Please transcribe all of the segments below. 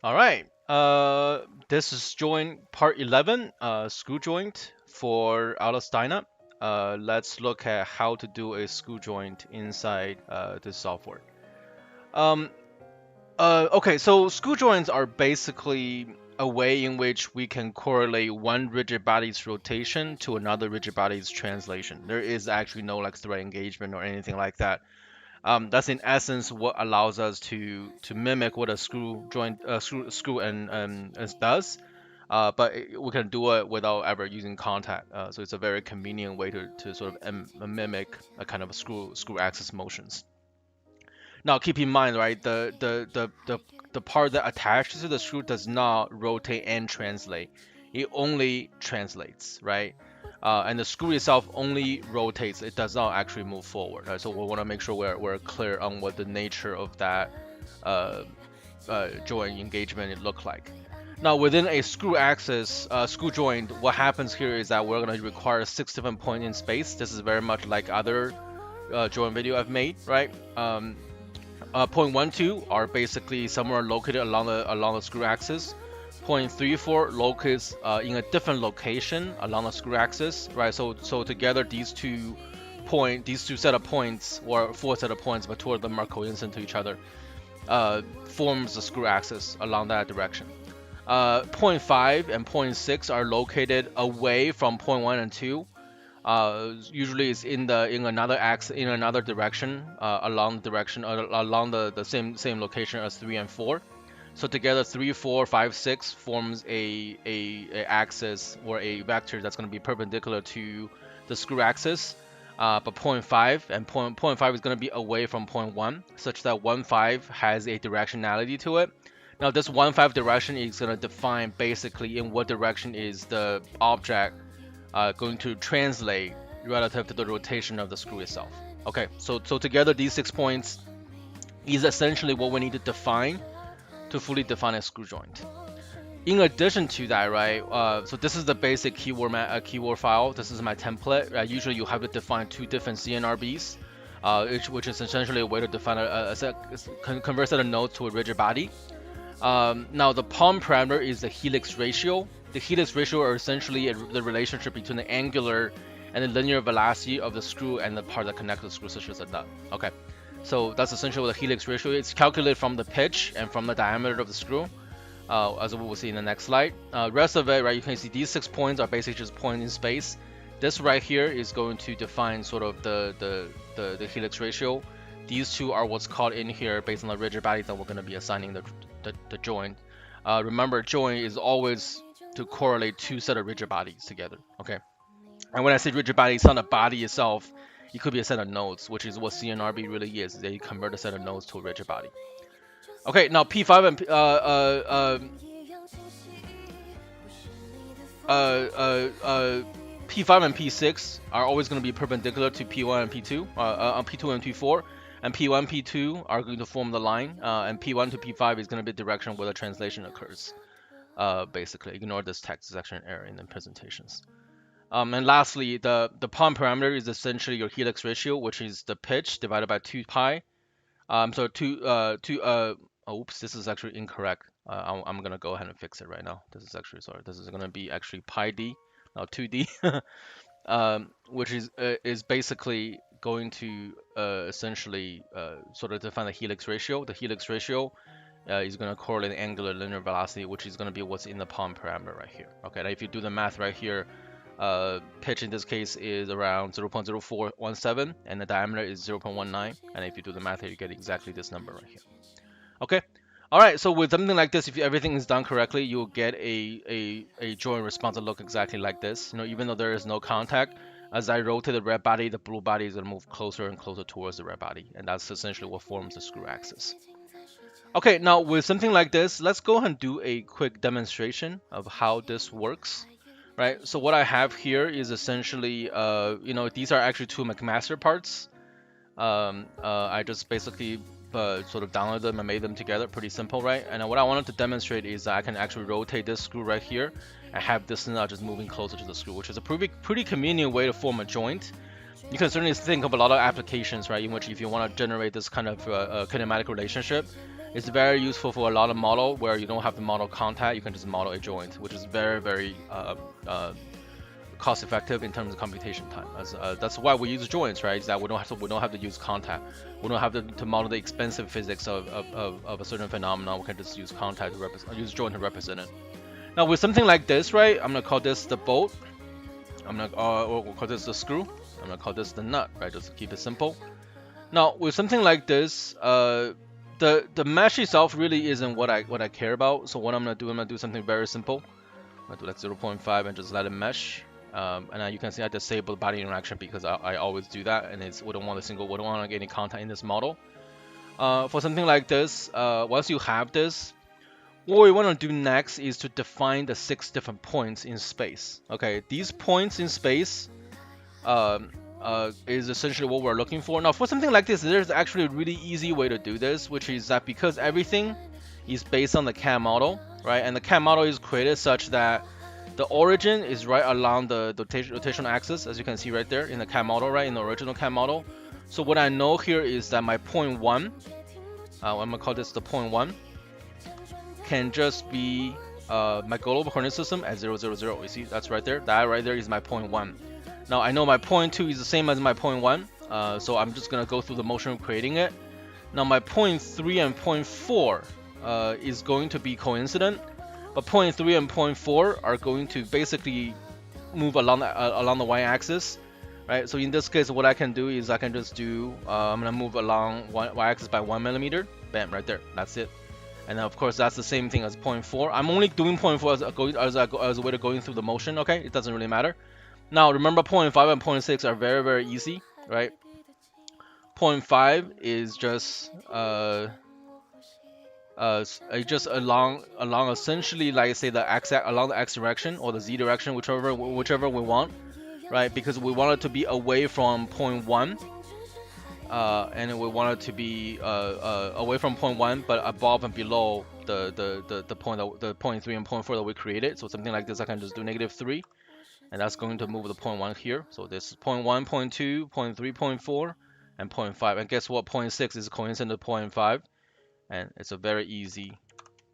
All right. This is joint part 11, screw joint for LS-Dyna. Let's look at how to do a screw joint inside this software. Um, okay, so screw joints are basically a way in which we can correlate one rigid body's rotation to another rigid body's translation. There is actually no like thread engagement or anything like that. That's in essence what allows us to mimic what a screw joint screw and does, but we can do it without ever using contact. So it's a very convenient way to sort of mimic a kind of a screw axis motions. Now keep in mind, right, the part that attaches to the screw does not rotate and translate. It only translates, right? And the screw itself only rotates. It does not actually move forward. Right? So we want to make sure we're clear on what the nature of that uh, joint engagement it look like. Now within a screw axis, screw joint, what happens here is that we're going to require 6 different points in space. This is very much like other joint video I've made, right? Point 1, 2 are basically somewhere located along the screw axis. Point 3, 4 locates in a different location along the screw axis, right? So together these two set of points or four set of points, but two of them are coincident to each other, forms the screw axis along that direction. Point 5 and point 6 are located away from point 1 and 2. Usually it's in another axis in another direction along the same location as 3 and 4. So together 3, 4, 5, 6 forms a axis or a vector that's going to be perpendicular to the screw axis. But point 5 and point 5 is going to be away from point 1, such that 1, 5 has a directionality to it. Now this 1, 5 direction is going to define basically in what direction is the object going to translate relative to the rotation of the screw itself. Okay, so together these 6 points is essentially what we need to define to fully define a screw joint. In addition to that, right, so this is the basic keyword file. This is my template. Usually you have to define 2 different CNRBs, which is essentially a way to define convert set of nodes to a rigid body. Now the palm parameter is the helix ratio. The helix ratio are essentially the relationship between the angular and the linear velocity of the screw and the part that connects the screw, such as a nut. Okay, so that's essentially what the helix ratio is. It's calculated from the pitch and from the diameter of the screw, as we will see in the next slide. Rest of it, right, you can see these 6 points are basically just points in space. This right here is going to define sort of the helix ratio. These 2 are what's called in here based on the rigid body that we're going to be assigning the joint. Remember, joint is always to correlate 2 set of rigid bodies together. Okay, and when I say rigid body, it's not a body itself. It could be a set of nodes, which is what CNRB really is. They convert a set of nodes to a rigid body. Okay, now P5 and P5 and P6 are always going to be perpendicular to P1 and P2, P2 and P4, and P1, P2 are going to form the line, and P1 to P5 is going to be the direction where the translation occurs. Basically, ignore this text section error in the presentations. And lastly, the palm parameter is essentially your helix ratio, which is the pitch divided by 2 pi. Oops, this is actually incorrect. I'm gonna go ahead and fix it right now. This is actually, sorry, this is gonna be actually pi d, now 2d, which is basically going to essentially sort of define the helix ratio. The helix ratio is going to correlate the angular linear velocity, which is going to be what's in the palm parameter right here. Okay, now if you do the math right here, pitch in this case is around 0.0417 and the diameter is 0.19, and if you do the math here, you get exactly this number right here. Okay, all right, so with something like this, if everything is done correctly, you'll get a joint response that look exactly like this. Even though there is no contact, as I rotate the red body, the blue body is going to move closer and closer towards the red body, and that's essentially what forms the screw axis. Okay, now with something like this, let's go ahead and do a quick demonstration of how this works. Right, so what I have here is essentially, these are actually 2 McMaster parts. I just basically sort of downloaded them and made them together, pretty simple, right? And what I wanted to demonstrate is that I can actually rotate this screw right here and have this nut just moving closer to the screw, which is a pretty convenient way to form a joint. You can certainly think of a lot of applications, right, in which if you want to generate this kind of kinematic relationship, It's very useful for a lot of model where you don't have to model contact. You can just model a joint, which is very cost effective in terms of computation time. That's why we use joints, right? Is that we don't have to use contact. We don't have to model the expensive physics of a certain phenomenon. We can just use contact to use joint to represent it. Now with something like this, right? I'm gonna call this the bolt. We'll call this the screw. I'm gonna call this the nut, right? Just to keep it simple. Now with something like this, the mesh itself really isn't what I care about. So what I'm gonna do something very simple. I'm gonna do like 0.5 and just let it mesh. And you can see I disable the body interaction because I always do that, and we don't want we don't want to get any contact in this model. For something like this, once you have this, what we want to do next is to define the 6 different points in space. Okay, these points in space is essentially what we're looking for. Now, for something like this, there's actually a really easy way to do this, which is that because everything is based on the CAM model, right? And the CAM model is created such that the origin is right along the rotational axis, as you can see right there in the CAM model, right? In the original CAM model. So what I know here is that my point 1, I'm going to call this the point 1, can just be my global coordinate system at 0, 0, 0. You see, that's right there. That right there is my point 1. Now, I know my point 2 is the same as my point 1, so I'm just going to go through the motion of creating it. Now, my point 3 and point 4 is going to be coincident. But point 3 and point 4 are going to basically move along the y-axis, right? So in this case, what I can do is I can just do I'm gonna move along y-axis by 1 millimeter. Bam, right there. That's it. And then of course that's the same thing as point 4. I'm only doing point 4 as a way to going through the motion. Okay, it doesn't really matter. Now remember, point 5 and point 6 are very easy, right? Point 5 is just just along essentially, like say along the x direction or the z direction, whichever we want, right? Because we want it to be away from point 1, and we want it to be away from point 1, but above and below the point 3 and point 4 that we created. So something like this, I can just do -3, and that's going to move the point 1 here. So this is point 1, point 2, point 3, point 4, and point 5. And guess what? Point 6 is coincident to point 5. And it's a very easy,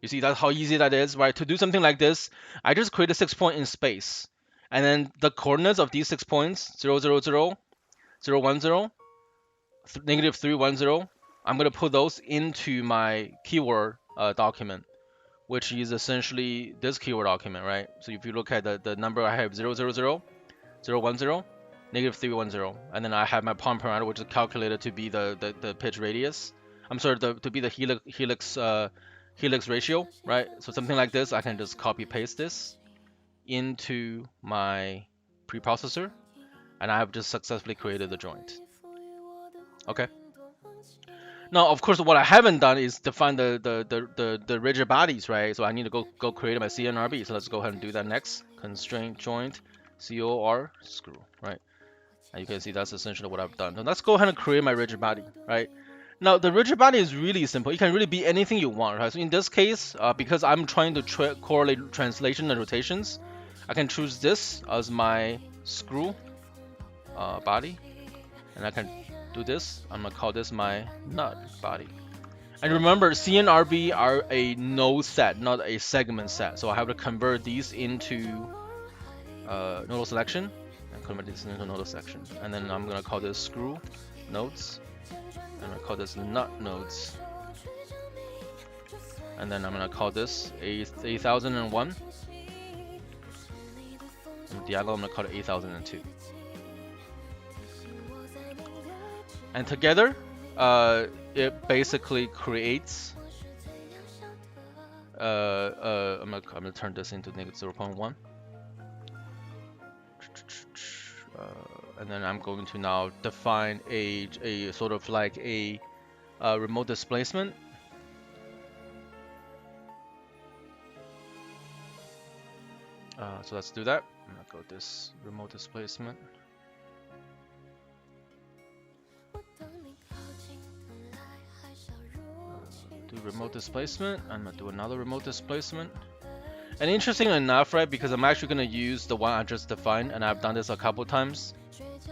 you see that's how easy that is, right? To do something like this, I just create a 6 point in space, and then the coordinates of these 6 points, 0, 0, 0, 0, 1, 0, -3, 1, 0, I'm going to put those into my keyword document, which is essentially this keyword document, right? So if you look at the number I have, 0, 0, 0, 0, 1, 0, -3, 1, 0, and then I have my palm parameter, which is calculated to be the pitch radius. I'm sorry, to be the helix ratio, right? So something like this, I can just copy paste this into my preprocessor, and I have just successfully created the joint. Okay. Now, of course, what I haven't done is define the rigid bodies, right? So I need to go create my CNRB. So let's go ahead and do that next. Constraint joint COR screw, right? And you can see that's essentially what I've done. Now let's go ahead and create my rigid body, right? Now, the rigid body is really simple. It can really be anything you want, right? So in this case, because I'm trying to correlate translation and rotations, I can choose this as my screw body, and I can do this. I'm gonna call this my nut body. And remember, CNRB are a node set, not a segment set. So I have to convert these into nodal selection, and convert this into nodal section. And then I'm gonna call this screw nodes. I'm gonna call this nut nodes, and then I'm gonna call this 8001, and the other I'm gonna call it 8002. And together, it basically creates. I'm gonna turn this into -0.1. And then I'm going to now define a sort of like a remote displacement. So let's do that. I'm gonna go this remote displacement. Do remote displacement. I'm gonna do another remote displacement. And interesting enough, right, because I'm actually gonna use the one I just defined, and I've done this a couple times.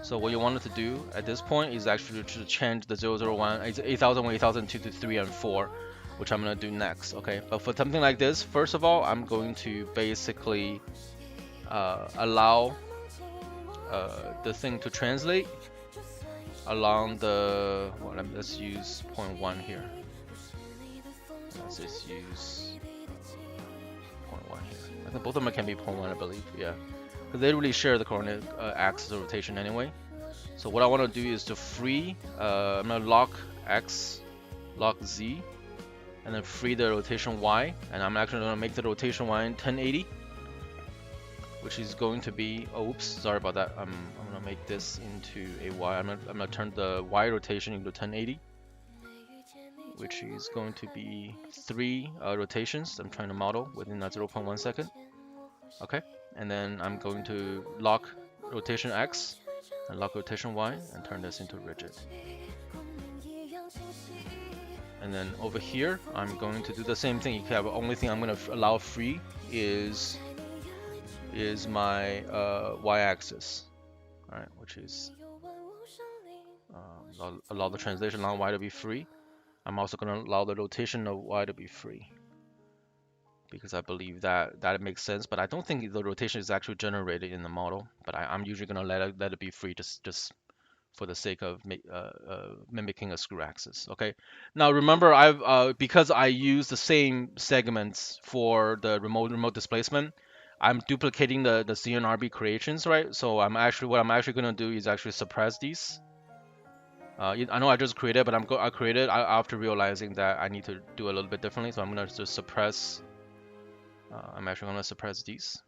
So what you wanted to do at this point is actually to change the 001, 8001, 8002 to 3 and 4. which I'm gonna do next. Okay, but for something like this, first of all, I'm going to basically allow the thing to translate along the, well, let's use 0.1 here. Let's just use 0.1 here. I think both of them can be 0.1, I believe. Yeah, because they really share the coordinate axis of rotation anyway. So what I want to do is to free. I'm gonna lock X, lock Z, and then free the rotation Y. And I'm actually gonna make the rotation Y in 1080, which is going to be. Oh, oops, sorry about that. I'm gonna make this into a Y. I'm gonna turn the Y rotation into 1080. Which is going to be 3 rotations I'm trying to model within that 0.1 second. Okay, and then I'm going to lock rotation X and lock rotation Y and turn this into rigid. And then over here, I'm going to do the same thing. The only thing I'm going to allow free is my Y-axis, all right, which is allow the translation along Y to be free. I'm also going to allow the rotation of Y to be free because I believe that makes sense, but I don't think the rotation is actually generated in the model, but I'm usually going to let it be free just for the sake of mimicking a screw axis. Okay. Now remember, because I use the same segments for the remote displacement, I'm duplicating the CNRB creations, right? So what I'm actually going to do is actually suppress these. I know I just created, but I created after realizing that I need to do a little bit differently. So I'm gonna just suppress. I'm actually gonna suppress these.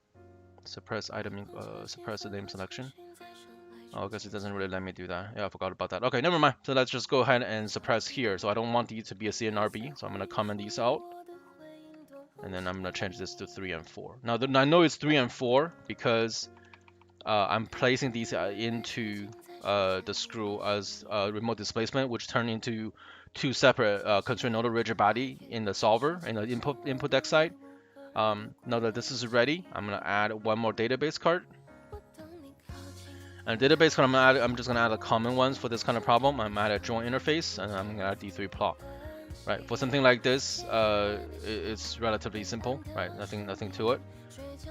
Suppress item. Suppress the name selection. Oh, I guess it doesn't really let me do that. Yeah, I forgot about that. Okay, never mind. So let's just go ahead and suppress here. So I don't want these to be a CNRB. So I'm gonna comment these out, and then I'm gonna change this to 3 and 4. Now I know it's 3 and 4 because I'm placing these into the screw as remote displacement, which turn into 2 separate constraint nodal rigid body in the solver in the input deck side. Now that this is ready, I'm gonna add one more database card. And database card, I'm just gonna add the common ones for this kind of problem. I'm gonna add a joint interface, and I'm gonna add D3 plot. Right, for something like this, it's relatively simple, right? Nothing to it.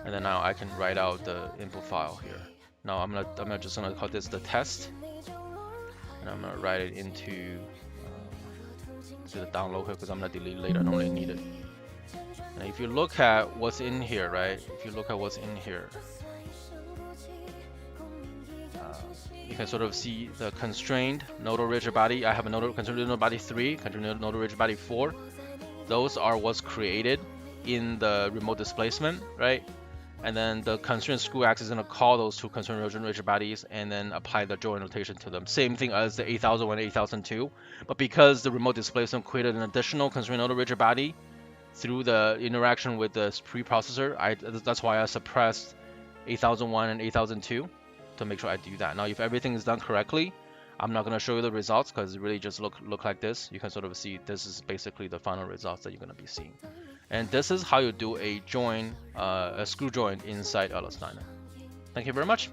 And then now I can write out the input file here. Now I'm just gonna call this the test, and I'm gonna write it into the download here because I'm gonna delete it later. I don't really need it. And if you look at what's in here, right? If you look at what's in here, you can sort of see the constrained nodal rigid body. I have a constrained nodal body 3, constrained nodal rigid body 4. Those are what's created in the remote displacement, right? And then the constraint screw axis is going to call those 2 constraint rigid bodies and then apply the joint notation to them. Same thing as the 8001 and 8002. But because the remote displacement created an additional constraint nodal rigid body through the interaction with the preprocessor, that's why I suppressed 8001 and 8002 to make sure I do that. Now, if everything is done correctly, I'm not going to show you the results because it really just look like this. You can sort of see this is basically the final results that you're going to be seeing. And this is how you do a screw joint inside LS-Dyna. Thank you very much.